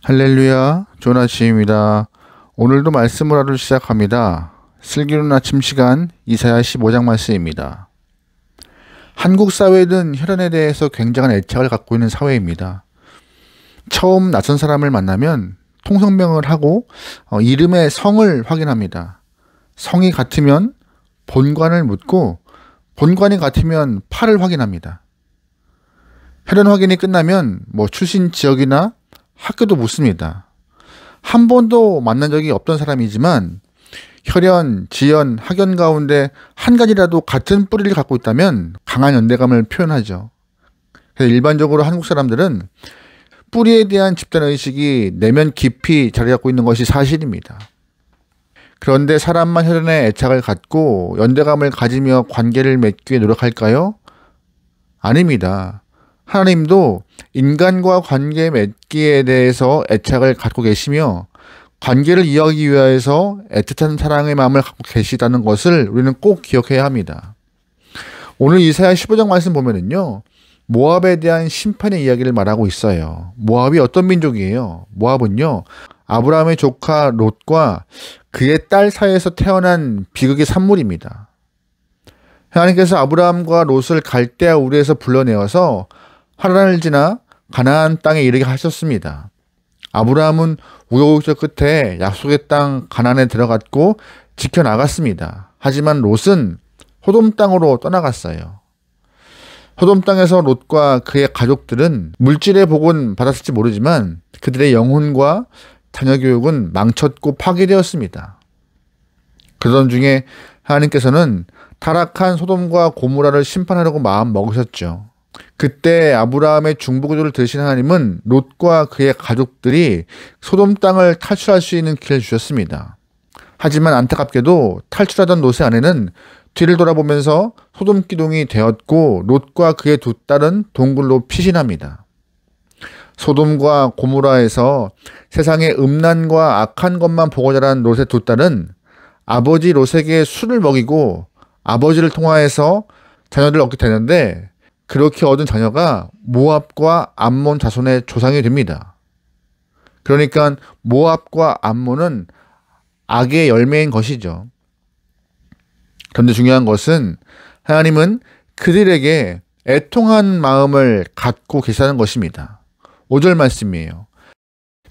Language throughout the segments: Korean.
할렐루야, 좋은 아침입니다. 오늘도 말씀을 하루 시작합니다. 슬기로운 아침 시간 이사야 15장 말씀입니다. 한국 사회는 혈연에 대해서 굉장한 애착을 갖고 있는 사회입니다. 처음 낯선 사람을 만나면 통성명을 하고 이름의 성을 확인합니다. 성이 같으면 본관을 묻고 본관이 같으면 팔을 확인합니다. 혈연 확인이 끝나면 출신 지역이나 학교도 묻습니다. 한 번도 만난 적이 없던 사람이지만 혈연, 지연, 학연 가운데 한 가지라도 같은 뿌리를 갖고 있다면 강한 연대감을 표현하죠. 그래서 일반적으로 한국 사람들은 뿌리에 대한 집단의식이 내면 깊이 자리 잡고 있는 것이 사실입니다. 그런데 사람만 혈연에 애착을 갖고 연대감을 가지며 관계를 맺기 위해 노력할까요? 아닙니다. 하나님도 인간과 관계 맺기에 대해서 애착을 갖고 계시며 관계를 이어가기 위해서 애틋한 사랑의 마음을 갖고 계시다는 것을 우리는 꼭 기억해야 합니다. 오늘 이사야 15장 말씀 보면은요, 모압에 대한 심판의 이야기를 말하고 있어요. 모압이 어떤 민족이에요? 모압은요, 아브라함의 조카 롯과 그의 딸 사이에서 태어난 비극의 산물입니다. 하나님께서 아브라함과 롯을 갈대아 우르에서 불러내어서 하란을 지나 가나안 땅에 이르게 하셨습니다. 아브라함은 우여곡절 끝에 약속의 땅 가나안에 들어갔고 지켜나갔습니다. 하지만 롯은 소돔 땅으로 떠나갔어요. 소돔 땅에서 롯과 그의 가족들은 물질의 복은 받았을지 모르지만 그들의 영혼과 자녀 교육은 망쳤고 파괴되었습니다. 그러던 중에 하나님께서는 타락한 소돔과 고모라를 심판하려고 마음 먹으셨죠. 그때 아브라함의 중보기도를 들으신 하나님은 롯과 그의 가족들이 소돔 땅을 탈출할 수 있는 길을 주셨습니다. 하지만 안타깝게도 탈출하던 롯의 아내는 뒤를 돌아보면서 소돔 기둥이 되었고 롯과 그의 두 딸은 동굴로 피신합니다. 소돔과 고모라에서 세상의 음란과 악한 것만 보고 자란 롯의 두 딸은 아버지 롯에게 술을 먹이고 아버지를 통하여서 자녀들을 얻게 되는데 그렇게 얻은 자녀가 모압과 암몬 자손의 조상이 됩니다. 그러니까 모압과 암몬은 악의 열매인 것이죠. 그런데 중요한 것은 하나님은 그들에게 애통한 마음을 갖고 계시다는 것입니다. 5절 말씀이에요.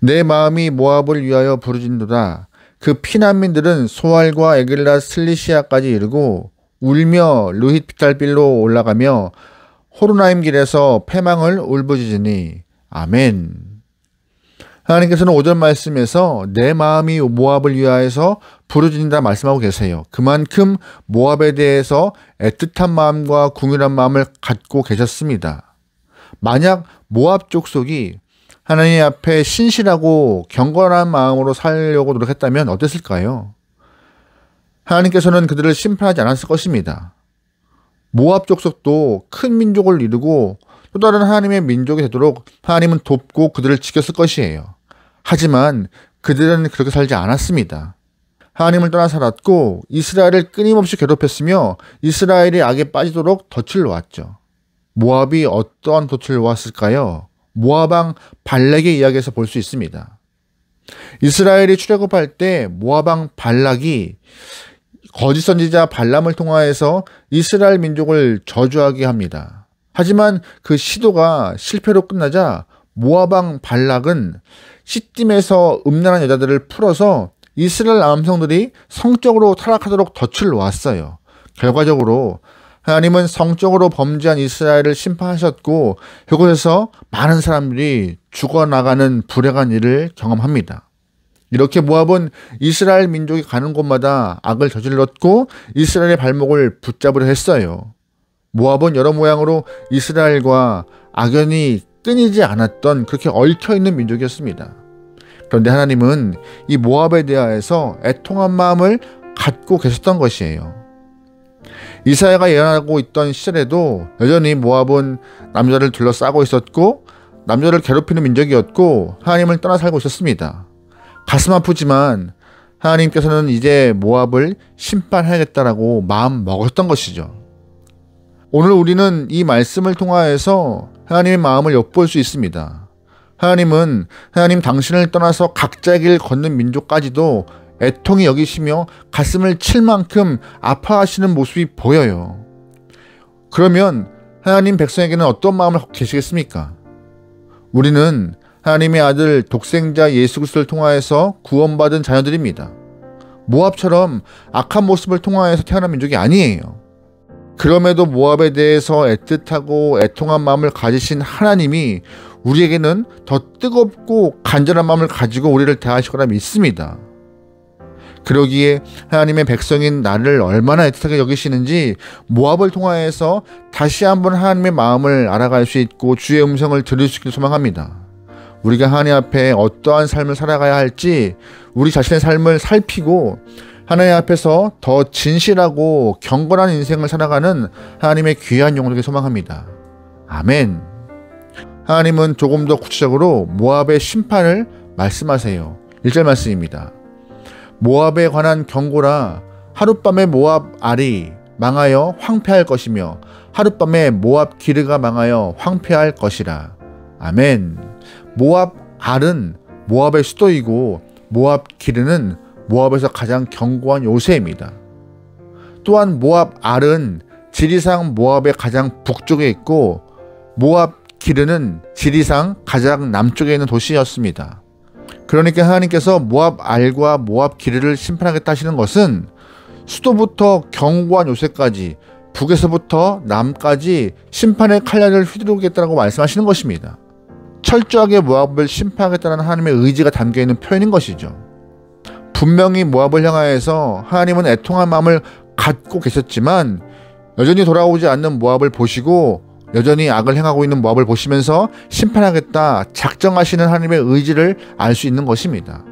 내 마음이 모압을 위하여 부르짖는도다. 그 피난민들은 소알과 에글라 슬리시아까지 이르고 울며 루힛 비탈빌로 올라가며 호르나임 길에서 패망을 울부짖으니 아멘. 하나님께서는 5절 말씀에서 내 마음이 모압을 위하여서 부르짖는다 말씀하고 계세요. 그만큼 모압에 대해서 애틋한 마음과 궁휼한 마음을 갖고 계셨습니다. 만약 모압 족속이 하나님 앞에 신실하고 경건한 마음으로 살려고 노력했다면 어땠을까요? 하나님께서는 그들을 심판하지 않았을 것입니다. 모압 족속도 큰 민족을 이루고 또 다른 하나님의 민족이 되도록 하나님은 돕고 그들을 지켰을 것이에요. 하지만 그들은 그렇게 살지 않았습니다. 하나님을 떠나 살았고 이스라엘을 끊임없이 괴롭혔으며 이스라엘이 악에 빠지도록 덫을 놓았죠. 모압이 어떠한 덫을 놓았을까요? 모압 왕 발락의 이야기에서 볼 수 있습니다. 이스라엘이 출애굽할 때 모압 왕 발락이 거짓 선지자 발람을 통하여서 이스라엘 민족을 저주하게 합니다. 하지만 그 시도가 실패로 끝나자 모압 왕 발락은 시딤에서 음란한 여자들을 풀어서 이스라엘 남성들이 성적으로 타락하도록 덫을 놓았어요. 결과적으로 하나님은 성적으로 범죄한 이스라엘을 심판하셨고 그곳에서 많은 사람들이 죽어나가는 불행한 일을 경험합니다. 이렇게 모압은 이스라엘 민족이 가는 곳마다 악을 저질렀고 이스라엘의 발목을 붙잡으려 했어요. 모압은 여러 모양으로 이스라엘과 악연이 끊이지 않았던 그렇게 얽혀있는 민족이었습니다. 그런데 하나님은 이 모압에 대하여서 애통한 마음을 갖고 계셨던 것이에요. 이사야가 예언하고 있던 시절에도 여전히 모압은 남자를 둘러싸고 있었고 남자를 괴롭히는 민족이었고 하나님을 떠나 살고 있었습니다. 가슴 아프지만 하나님께서는 이제 모압을 심판해야겠다라고 마음 먹었던 것이죠. 오늘 우리는 이 말씀을 통하여서 하나님의 마음을 엿볼 수 있습니다. 하나님은 하나님 당신을 떠나서 각자의 길 걷는 민족까지도 애통히 여기시며 가슴을 칠 만큼 아파하시는 모습이 보여요. 그러면 하나님 백성에게는 어떤 마음을 갖고 계시겠습니까? 우리는 하나님의 아들 독생자 예수 그리스도를 통하여서 구원받은 자녀들입니다. 모압처럼 악한 모습을 통하여서 태어난 민족이 아니에요. 그럼에도 모압에 대해서 애틋하고 애통한 마음을 가지신 하나님이 우리에게는 더 뜨겁고 간절한 마음을 가지고 우리를 대하실 거라 믿습니다. 그러기에 하나님의 백성인 나를 얼마나 애틋하게 여기시는지 모압을 통하여서 다시 한번 하나님의 마음을 알아갈 수 있고 주의 음성을 들을 수 있기를 소망합니다. 우리가 하나님 앞에 어떠한 삶을 살아가야 할지 우리 자신의 삶을 살피고 하나님 앞에서 더 진실하고 경건한 인생을 살아가는 하나님의 귀한 영혼에게 소망합니다. 아멘. 하나님은 조금 더 구체적으로 모압의 심판을 말씀하세요. 1절 말씀입니다. 모압에 관한 경고라. 하룻밤에 모압 알이 망하여 황폐할 것이며 하룻밤에 모압 기르가 망하여 황폐할 것이라. 아멘. 모압 알은 모압의 수도이고 모압 기르는 모압에서 가장 견고한 요새입니다. 또한 모압 알은 지리상 모압의 가장 북쪽에 있고 모압 기르는 지리상 가장 남쪽에 있는 도시였습니다. 그러니까 하나님께서 모압 알과 모압 기르를 심판하겠다 하시는 것은 수도부터 견고한 요새까지 북에서부터 남까지 심판의 칼날을 휘두르겠다고 말씀하시는 것입니다. 철저하게 모압을 심판하겠다는 하나님의 의지가 담겨있는 표현인 것이죠. 분명히 모압을 향하여서 하나님은 애통한 마음을 갖고 계셨지만 여전히 돌아오지 않는 모압을 보시고 여전히 악을 행하고 있는 모압을 보시면서 심판하겠다 작정하시는 하나님의 의지를 알 수 있는 것입니다.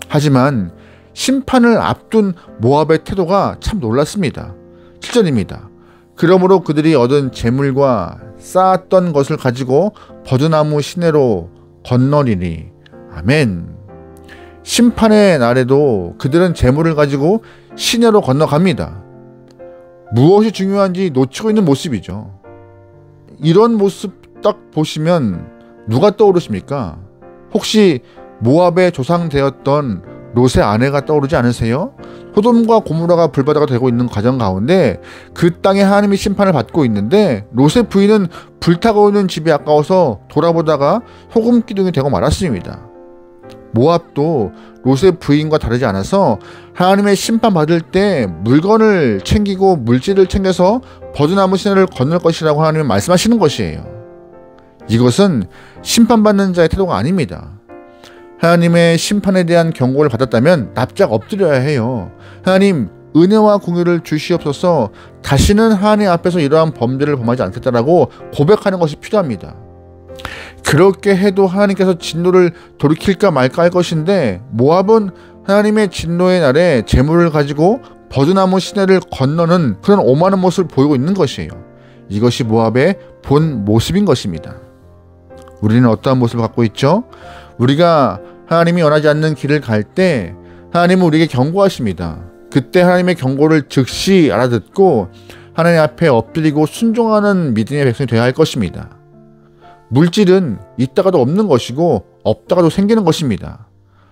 하지만 심판을 앞둔 모압의 태도가 참 놀랐습니다. 7절입니다. 그러므로 그들이 얻은 재물과 쌓았던 것을 가지고 버드나무 시내로 건너리니. 아멘. 심판의 날에도 그들은 재물을 가지고 시내로 건너갑니다. 무엇이 중요한지 놓치고 있는 모습이죠. 이런 모습 딱 보시면 누가 떠오르십니까? 혹시 모압의 조상되었던 롯의 아내가 떠오르지 않으세요? 소돔과 고모라가 불바다가 되고 있는 과정 가운데 그 땅에 하나님이 심판을 받고 있는데 롯의 부인은 불타고 있는 집이 아까워서 돌아보다가 소금 기둥이 되고 말았습니다. 모압도 롯의 부인과 다르지 않아서 하나님의 심판받을 때 물건을 챙기고 물질을 챙겨서 버드나무 시내를 건널 것이라고 하나님은 말씀하시는 것이에요. 이것은 심판받는 자의 태도가 아닙니다. 하나님의 심판에 대한 경고를 받았다면 납작 엎드려야 해요. 하나님, 은혜와 공유를 주시옵소서. 다시는 하나님 앞에서 이러한 범죄를 범하지 않겠다라고 고백하는 것이 필요합니다. 그렇게 해도 하나님께서 진노를 돌이킬까 말까 할 것인데 모압은 하나님의 진노의 날에 재물을 가지고 버드나무 시내를 건너는 그런 오만한 모습을 보이고 있는 것이에요. 이것이 모압의 본 모습인 것입니다. 우리는 어떠한 모습을 갖고 있죠? 우리가 하나님이 원하지 않는 길을 갈 때 하나님은 우리에게 경고하십니다. 그때 하나님의 경고를 즉시 알아듣고 하나님 앞에 엎드리고 순종하는 믿음의 백성이 되어야 할 것입니다. 물질은 있다가도 없는 것이고 없다가도 생기는 것입니다.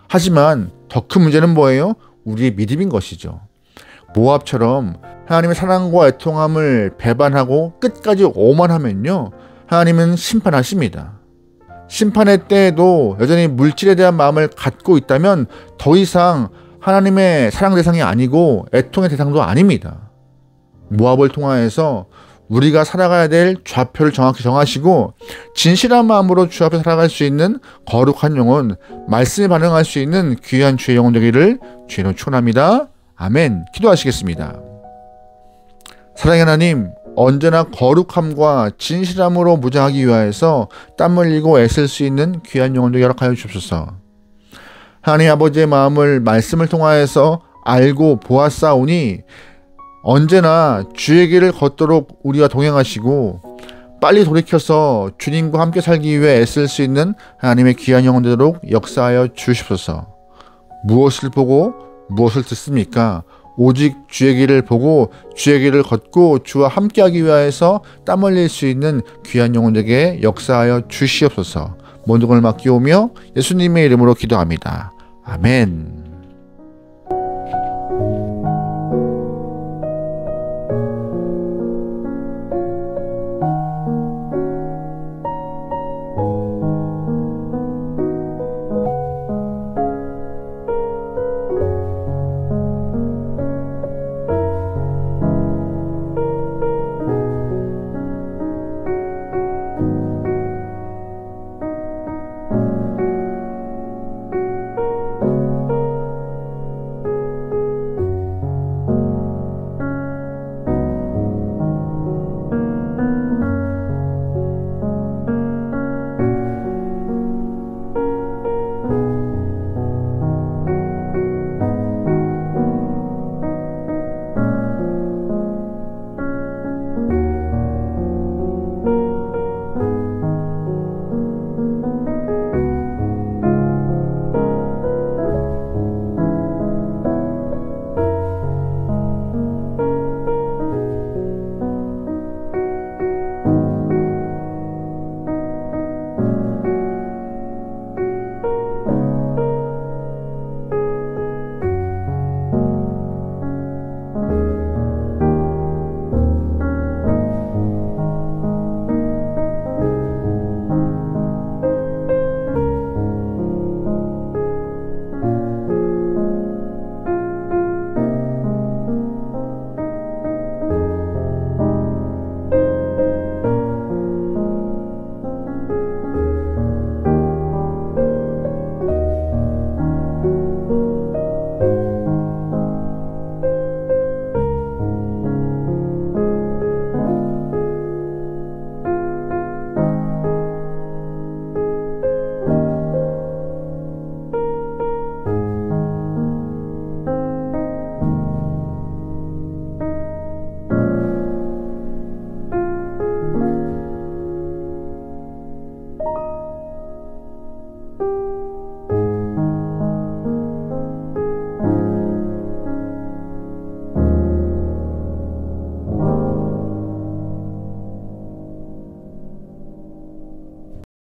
하지만 더 큰 문제는 뭐예요? 우리의 믿음인 것이죠. 모압처럼 하나님의 사랑과 애통함을 배반하고 끝까지 오만하면요, 하나님은 심판하십니다. 심판의 때에도 여전히 물질에 대한 마음을 갖고 있다면 더 이상 하나님의 사랑 대상이 아니고 애통의 대상도 아닙니다. 모압을 통하여서 우리가 살아가야 될 좌표를 정확히 정하시고 진실한 마음으로 주 앞에 살아갈 수 있는 거룩한 영혼, 말씀에 반응할 수 있는 귀한 주의 영혼 되기를 주의로 축원합니다. 아멘. 기도하시겠습니다. 사랑의 하나님, 언제나 거룩함과 진실함으로 무장하기 위하여서 땀 흘리고 애쓸 수 있는 귀한 영혼들 허락하여 주옵소서. 하나님 아버지의 마음을 말씀을 통하여서 알고 보았사오니 언제나 주의 길을 걷도록 우리와 동행하시고 빨리 돌이켜서 주님과 함께 살기 위해 애쓸 수 있는 하나님의 귀한 영혼 되도록 역사하여 주시옵소서. 무엇을 보고 무엇을 듣습니까? 오직 주의 길을 보고 주의 길을 걷고 주와 함께하기 위하여서 땀 흘릴 수 있는 귀한 영혼에게 역사하여 주시옵소서. 모든 걸 맡기오며 예수님의 이름으로 기도합니다. 아멘.